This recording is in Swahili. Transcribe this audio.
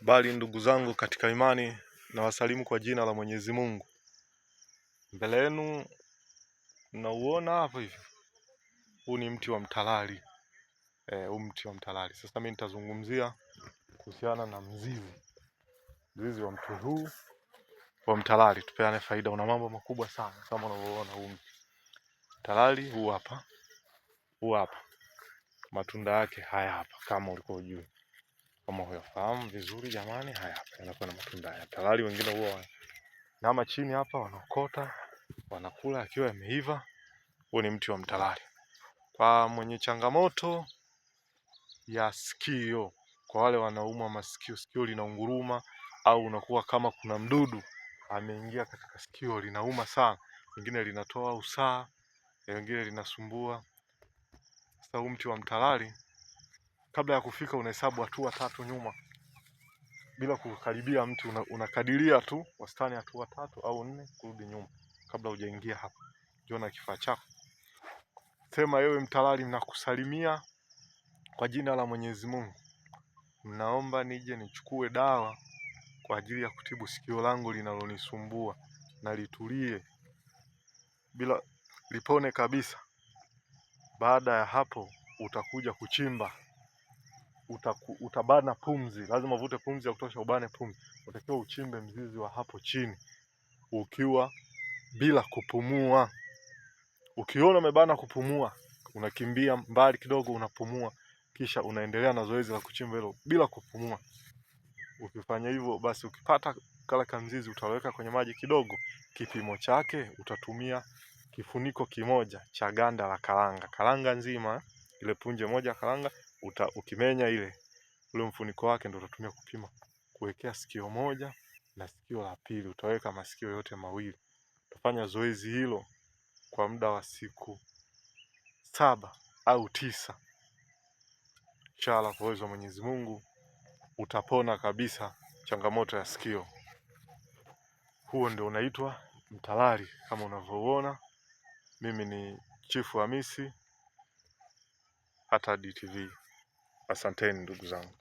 Bali ndugu zangu katika imani, na wasalimu kwa jina la Mwenyezi Mungu. Mbele yenu mnauona hapo hivi, huu ni mti wa mtalali. Huu mti wa mtalali. Sasa mimi nitazungumzia kuhusiana na mzizi wa mti huu wa mtalali. Tupeane faida, una mambo makubwa sana kama unavyoona huu mti. Mtalali huu hapa. Huu hapa. Matunda yake haya hapa kama ulikuwa hujui. Kama huyafahamu vizuri jamani, haya hapa yanakuwa na matunda ya mtalali. Wengine huwa nama chini hapa wanakota, wanakula akiwa yameiva. Huo ni mti wa mtalali. Kwa mwenye changamoto ya sikio, kwa wale wanaumwa masikio, sikio linaunguruma au unakuwa kama kuna mdudu ameingia katika sikio linauma sana, wengine linatoa usaha, wengine linasumbua. Sasa huu mti wa mtalali, kabla ya kufika unahesabu hatua 3 nyuma. Bila kukaribia mti unakadiria tu wastani hatua 3 au 4 kurudi nyuma kabla hujaingia hapa. Njoo na kifaa chako. Sema ewe mtalali, nakusalimia kwa jina la Mwenyezi Mungu. Mnaomba nije nichukue dawa kwa ajili ya kutibu sikio langu linalonisumbua na litulie bila lipone kabisa. Baada ya hapo utakuja kuchimba. Utabana pumzi, lazima uvute pumzi ya kutosha, ubane pumzi. Utakiwa uchimbe mzizi wa hapo chini ukiwa bila kupumua. Ukiona umebana kupumua, unakimbia mbali kidogo unapumua, kisha unaendelea na zoezi la kuchimba hilo bila kupumua. Ukifanya hivyo basi ukipata kala kamzizi utaweka kwenye maji kidogo. Kipimo chake utatumia kifuniko kimoja cha ganda la karanga. Karanga nzima, ile punje moja karanga, ukimenya ule mfuniko wake ndio utatumia kupima. Kuwekea sikio moja na sikio la pili, utaweka masikio yote mawili. Utafanya zoezi hilo kwa muda wa siku 7 au 9. Inshallah kwa uwezo wa Mwenyezi Mungu utapona kabisa changamoto ya sikio. Huo ndio unaitwa mtalali kama unavyoona. Mimi ni Chifu Hamisi, Hata DTV. Asanteni ndugu zangu.